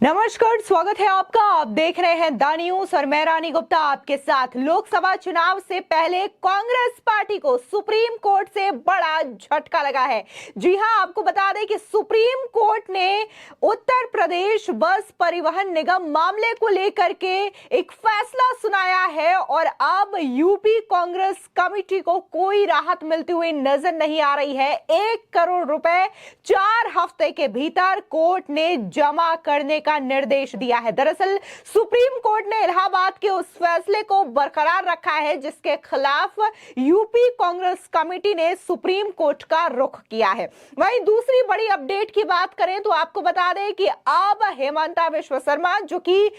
नमस्कार, स्वागत है आपका। आप देख रहे हैं द न्यूज और मैं रानी गुप्ता आपके साथ। लोकसभा चुनाव से पहले कांग्रेस पार्टी को सुप्रीम कोर्ट से बड़ा झटका लगा है। जी हां, आपको बता दें कि सुप्रीम कोर्ट ने उत्तर प्रदेश बस परिवहन निगम मामले को लेकर के एक फैसला सुनाया है और अब यूपी कांग्रेस कमेटी को कोई राहत मिलती हुई नजर नहीं आ रही है। 1 करोड़ रुपए 4 हफ्ते के भीतर कोर्ट ने जमा करने का निर्देश दिया है। दरअसल सुप्रीम कोर्ट ने इलाहाबाद के उस फैसले को बरकरार रखा है जिसके खिलाफ यूपी कांग्रेस कमेटी ने सुप्रीम कोर्ट का रुख किया है। वहीं दूसरी बड़ी अपडेट की बात करें तो आपको बता दें कि अब हेमंता बिश्व शर्मा, जो कि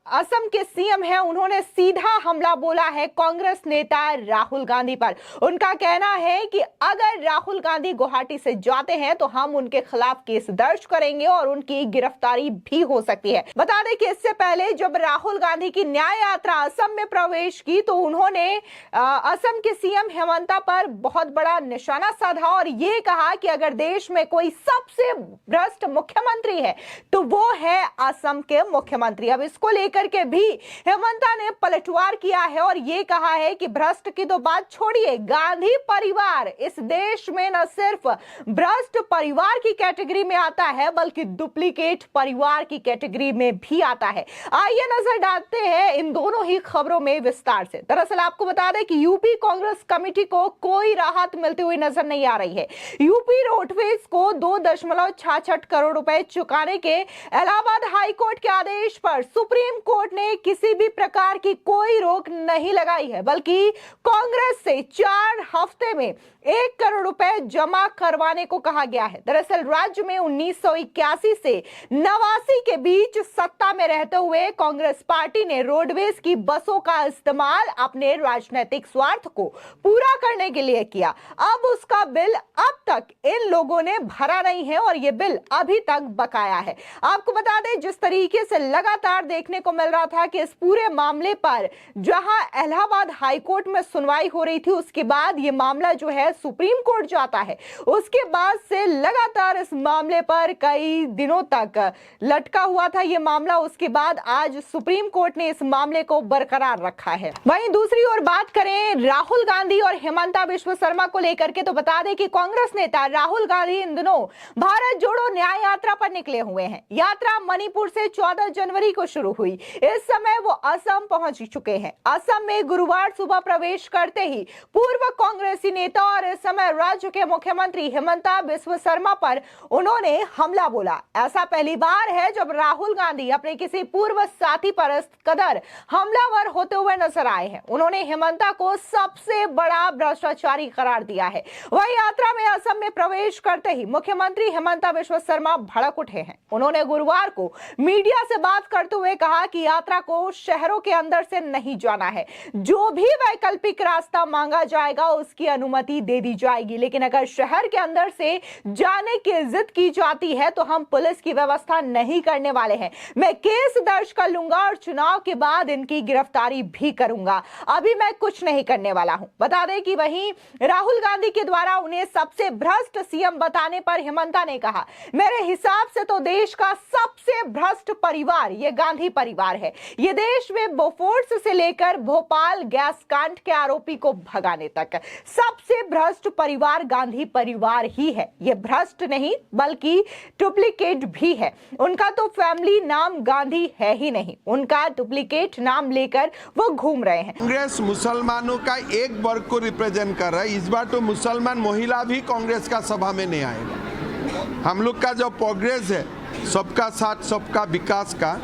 असम के सीएम हैं, उन्होंने सीधा हमला बोला है कांग्रेस नेता राहुल गांधी पर। उनका कहना है कि अगर राहुल गांधी गुवाहाटी से जाते हैं तो हम उनके खिलाफ केस दर्ज करेंगे और उनकी गिरफ्तारी भी हो सकती है। बता दें कि इससे पहले जब राहुल गांधी की न्याय यात्रा असम में प्रवेश की तो उन्होंने असम के सीएम हेमंता पर बहुत बड़ा निशाना साधा और यह कहा कि अगर देश में कोई सबसे भ्रष्ट मुख्यमंत्री है तो वो है असम के मुख्यमंत्री। अब इसको लेकर के भी हेमंता ने पलटवार किया है और यह कहा है कि भ्रष्ट की तो बात छोड़िए, गांधी परिवार इस देश में न सिर्फ भ्रष्ट परिवार की कैटेगरी में आता है बल्कि डुप्लीकेट परिवार की कैटेगरी में भी आता है। आइए नजर डालते हैं इन दोनों ही खबरों में विस्तार से। दरअसल आपको बता दें कि यूपी कांग्रेस कमेटी को कोई राहत मिलती हुई नजर नहीं आ रही है। यूपी रोडवेज को 2.66 करोड़ रुपए चुकाने के इलाहाबाद हाई कोर्ट के आदेश पर सुप्रीम कोर्ट ने किसी भी प्रकार की कोई रोक नहीं लगाई है, बल्कि कांग्रेस से 4 हफ्ते में 1 करोड़ रुपए जमा करवाने को कहा गया है। दरअसल राज्य में 1981 से 89 के बीच सत्ता में रहते हुए कांग्रेस पार्टी ने रोडवेज की बसों का इस्तेमाल अपने राजनीतिक स्वार्थ को पूरा करने के लिए किया। अब उसका बिल अब तक इन लोगों ने भरा नहीं है और यह बिल अभी तक बकाया है। आपको बता दें, जिस तरीके से लगातार देखने को मिल रहा था कि इस पूरे मामले पर जहां इलाहाबाद हाई कोर्ट में सुनवाई हो रही थी, उसके बाद यह मामला जो है सुप्रीम कोर्ट जाता है। उसके बाद से लगातार इस मामले पर कई दिनों तक लटका हुआ था यह मामला। उसके बाद आज सुप्रीम कोर्ट ने इस मामले को बरकरार रखा है। वहीं दूसरी ओर बात करें राहुल गांधी और हेमंता बिश्व शर्मा को लेकर के, तो बता दें कि कांग्रेस नेता राहुल गांधी इन दिनों भारत जोड़ो न्याय यात्रा पर निकले हुए हैं। यात्रा मणिपुर से 14 जनवरी को शुरू हुई। इस समय वो असम पहुंच चुके हैं। असम में गुरुवार सुबह प्रवेश करते ही पूर्व कांग्रेसी नेता और इस समय राज्य के मुख्यमंत्री हेमंता बिश्व शर्मा पर उन्होंने हमला बोला। ऐसा पहली बार है जब राहुल गांधी अपने किसी पूर्व साथी पर इस कदर हमलावर होते हुए नजर आए हैं। उन्होंने हेमंता को सबसे बड़ा भ्रष्टाचारी करार दिया है। वही यात्रा में असम में प्रवेश करते ही मुख्यमंत्री हेमंता बिश्व शर्मा भड़क उठे हैं। उन्होंने गुरुवार को मीडिया से बात करते हुए कहा कि यात्रा को शहरों के अंदर से नहीं जाना है। जो भी वैकल्पिक रास्ता मांगा जाएगा उसकी अनुमति दे दी जाएगी, लेकिन अगर शहर के अंदर से जाने की जिद की जाती है तो हम पुलिस की व्यवस्था नहीं करने वाले हैं। मैं केस दर्ज कर लूंगा और चुनाव के बाद इनकी गिरफ्तारी भी करूंगा। अभी मैं कुछ नहीं करने वाला हूं। बता दें कि वहीं राहुल गांधी के द्वारा उन्हें सबसे भ्रष्ट सीएम बताने पर हेमंता ने कहा, मेरे हिसाब से तो देश का सबसे भ्रष्ट परिवार ये गांधी परिवार है। ये देश में बोफोर्स से लेकर भोपाल गैस कांड के आरोपी को भगाने तक सबसे भ्रष्ट परिवार गांधी परिवार ही है। ये भ्रष्ट नहीं बल्कि डुप्लीकेट भी है। उनका तो फैमिली नाम गांधी है ही नहीं, उनका डुप्लीकेट नाम लेकर वो घूम रहे हैं। कांग्रेस मुसलमानों का एक वर्ग को रिप्रेजेंट कर रहा है। इस बार तो मुसलमान महिला भी कांग्रेस का सभा में नहीं आएगा। हम लोग का जो प्रोग्रेस है सबका साथ सबका विकास का,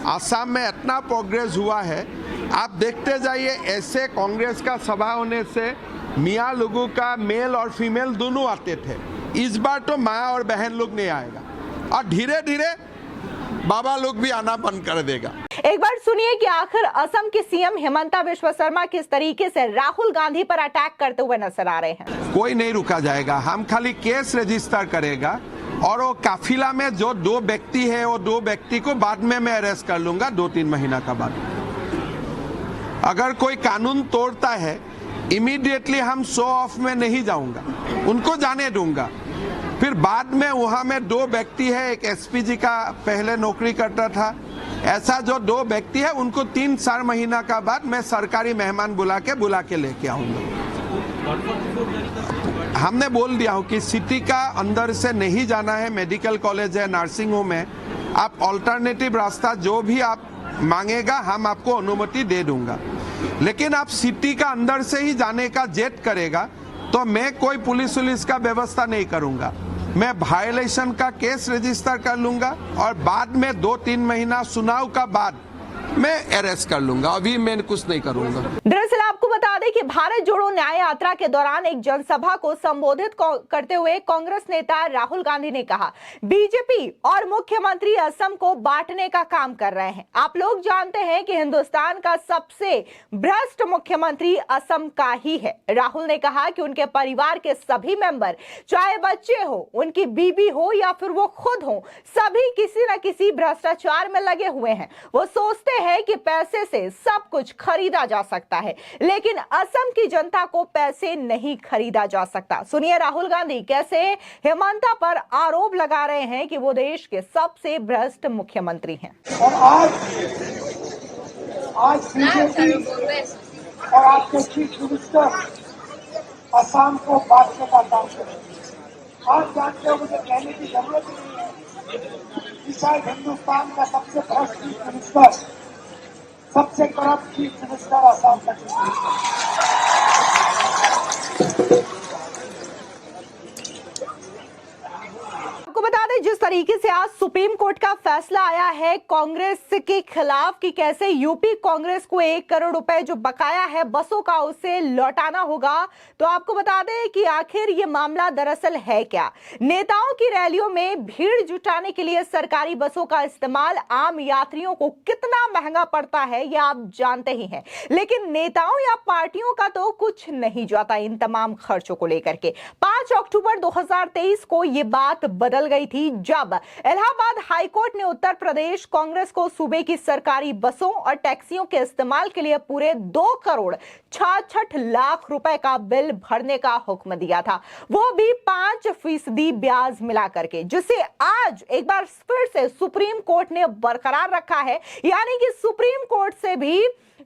आसाम में इतना प्रोग्रेस हुआ है। आप देखते जाइए, ऐसे कांग्रेस का सभा होने से मियाँ लोगों का मेल और फीमेल दोनों आते थे। इस बार तो माँ और बहन लोग नहीं आएगा और धीरे धीरे बाबा लोग भी आना बंद कर देगा। एक बार सुनिए कि आखिर असम के सीएम हेमंता बिश्व शर्मा किस तरीके से राहुल गांधी पर अटैक करते हुए नजर आ रहे हैं। कोई नहीं रुका जाएगा, हम खाली केस रजिस्टर करेगा और वो काफिला में जो 2 व्यक्ति है वो 2 व्यक्ति को बाद में मैं अरेस्ट कर लूंगा 2-3 महीना का बाद। अगर कोई कानून तोड़ता है इमीडिएटली हम शो ऑफ में नहीं जाऊंगा, उनको जाने दूंगा। फिर बाद में वहां में 2 व्यक्ति है, एक एसपीजी का पहले नौकरी करता था, ऐसा जो 2 व्यक्ति है उनको 3-4 महीना का बाद मैं सरकारी मेहमान बुला के लेके आऊंगा। हमने बोल दिया हूं कि सिटी का अंदर से नहीं जाना है, मेडिकल कॉलेज है, नर्सिंग होम है, आप ऑल्टरनेटिव रास्ता जो भी आप मांगेगा हम आपको अनुमति दे दूंगा। लेकिन आप सिटी का अंदर से ही जाने का जेट करेगा तो मैं कोई पुलिस का व्यवस्था नहीं करूंगा, मैं वायलेशन का केस रजिस्टर कर लूंगा और बाद में 2-3 महीना सुनाव का बाद मैं अरेस्ट कर लूंगा। अभी मैं कुछ नहीं करूंगा। दरअसल आपको बता दें कि भारत जोड़ो न्याय यात्रा के दौरान एक जनसभा को संबोधित करते हुए कांग्रेस नेता राहुल गांधी ने कहा, बीजेपी और मुख्यमंत्री असम को बांटने का काम कर रहे हैं। आप लोग जानते हैं कि हिंदुस्तान का सबसे भ्रष्ट मुख्यमंत्री असम का ही है। राहुल ने कहा कि उनके परिवार के सभी मेंबर, चाहे बच्चे हो, उनकी बीबी हो या फिर वो खुद हो, सभी किसी न किसी भ्रष्टाचार में लगे हुए हैं। वो सोचते है कि पैसे से सब कुछ खरीदा जा सकता है, लेकिन असम की जनता को पैसे नहीं खरीदा जा सकता। सुनिए राहुल गांधी कैसे हेमंता पर आरोप लगा रहे हैं कि वो देश के सबसे भ्रष्ट मुख्यमंत्री हैं। और आज बीजेपी और आपके चीफ मिनिस्टर असम को बांटने का काम करें। आप जानते हो, मुझे कहने की जरूरत नहीं है कि शायद हिंदुस्तान का सबसे भ्रष्ट चीफ मिनिस्टर, सबसे करप्ट चीफ मिनिस्टर असम का चीफ मिनिस्टर। आपको बता दें जिस तरीके से आज सुप्रीम कोर्ट का फैसला आया है कांग्रेस के खिलाफ कि कैसे यूपी कांग्रेस को 1 करोड़ रुपए जो बकाया है बसों का उसे लौटाना होगा, तो आपको बता दें कि आखिर ये मामला दरअसल है क्या। नेताओं की रैलियों में भीड़ जुटाने के लिए सरकारी बसों का इस्तेमाल आम यात्रियों को कितना महंगा पड़ता है ये आप जानते ही हैं, लेकिन नेताओं या पार्टियों का तो कुछ नहीं जाता इन तमाम खर्चों को लेकर के। 5 अक्टूबर 2023 को ये बात बदल गई थी जब इलाहाबाद हाईकोर्ट ने उत्तर प्रदेश कांग्रेस को सूबे की सरकारी बसों और टैक्सियों के इस्तेमाल के लिए पूरे 2 करोड़ 66 लाख रुपए का बिल भरने का हुक्म दिया था, वो भी 5% ब्याज मिला करके, जिसे आज एक बार फिर से सुप्रीम कोर्ट ने बरकरार रखा है। यानी कि सुप्रीम कोर्ट से भी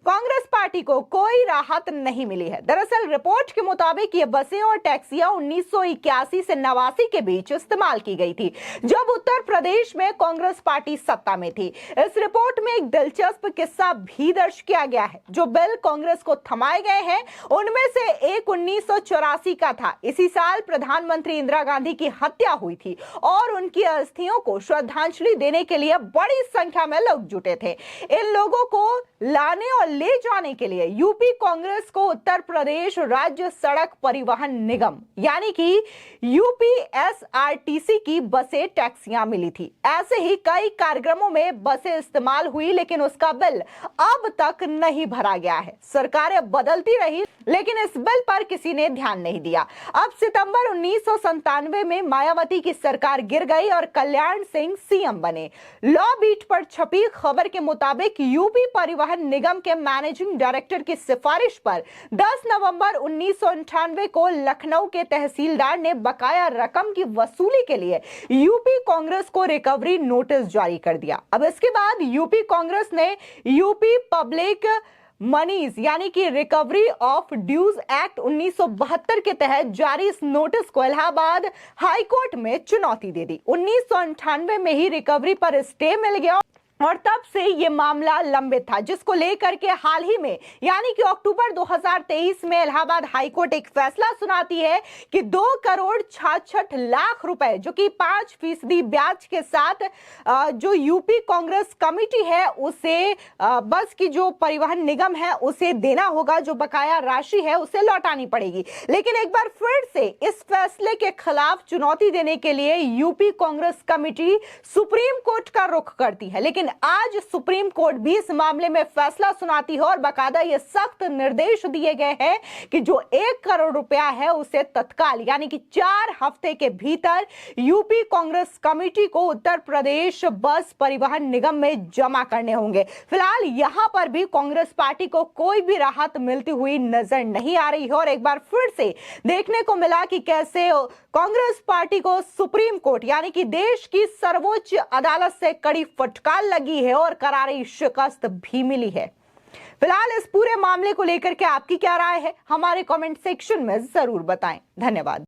कांग्रेस पार्टी को कोई राहत नहीं मिली है। दरअसल रिपोर्ट के मुताबिक ये बसें और टैक्सियां 1981 से 89 के बीच इस्तेमाल की गई थी, जब उत्तर प्रदेश में कांग्रेस पार्टी सत्ता में थी। इस रिपोर्ट में एक दिलचस्प किस्सा भी दर्ज किया गया है। जो बिल कांग्रेस को थमाए गए हैं उनमें से एक 1984 का था। इसी साल प्रधानमंत्री इंदिरा गांधी की हत्या हुई थी और उनकी अस्थियों को श्रद्धांजलि देने के लिए बड़ी संख्या में लोग जुटे थे। इन लोगों को लाने और ले जाने के लिए यूपी कांग्रेस को उत्तर प्रदेश राज्य सड़क परिवहन निगम यानी कि यूपीएसआरटीसी की बसें टैक्सियां मिली थी। ऐसे ही कई कार्यक्रमों में बसें इस्तेमाल हुई, लेकिन उसका बिल अब तक नहीं भरा गया है। सरकारें बदलती रही, लेकिन इस बिल पर किसी ने ध्यान नहीं दिया। अब सितंबर 1997 में मायावती की सरकार गिर गई और कल्याण सिंह सीएम बने। लॉ बीट पर छपी खबर के मुताबिक यूपी परिवहन निगम के मैनेजिंग डायरेक्टर की सिफारिश पर 10 नवंबर 1998 को लखनऊ के तहसीलदार ने बकाया रकम की वसूली के लिए यूपी कांग्रेस को रिकवरी नोटिस जारी कर दिया। अब इसके बाद यूपी कांग्रेस ने यूपी पब्लिक मनीज यानी कि रिकवरी ऑफ ड्यूज एक्ट 1972 के तहत जारी इस नोटिस को इलाहाबाद हाईकोर्ट में चुनौती दे दी। 1998 में ही रिकवरी पर स्टे मिल गया और तब से ये मामला लंबित था, जिसको लेकर के हाल ही में यानी कि अक्टूबर 2023 में इलाहाबाद हाईकोर्ट एक फैसला सुनाती है कि 2 करोड़ 66 लाख रुपए जो कि 5% ब्याज के साथ जो यूपी कांग्रेस कमेटी है उसे बस की जो परिवहन निगम है उसे देना होगा, जो बकाया राशि है उसे लौटानी पड़ेगी। लेकिन एक बार फिर से इस फैसले के खिलाफ चुनौती देने के लिए UP Congress committee supreme court का रुख करती है, लेकिन लेकिन आज सुप्रीम कोर्ट भी इस मामले में फैसला सुनाती है और बाकायदा ये सख्त निर्देश दिए गए हैं कि जो 1 करोड़ रुपया है उसे तत्काल यानी कि 4 हफ्ते के भीतर यूपी कांग्रेस कमेटी को उत्तर प्रदेश बस परिवहन निगम में जमा करने होंगे। फिलहाल यहां पर भी कांग्रेस पार्टी को कोई भी राहत मिलती हुई नजर नहीं आ रही है और एक बार फिर से देखने को मिला कि कैसे कांग्रेस पार्टी को सुप्रीम कोर्ट यानी कि देश की सर्वोच्च अदालत से कड़ी फटकार लगी है और करारी शिकस्त भी मिली है। फिलहाल इस पूरे मामले को लेकर के आपकी क्या राय है, हमारे कमेंट सेक्शन में जरूर बताएं। धन्यवाद।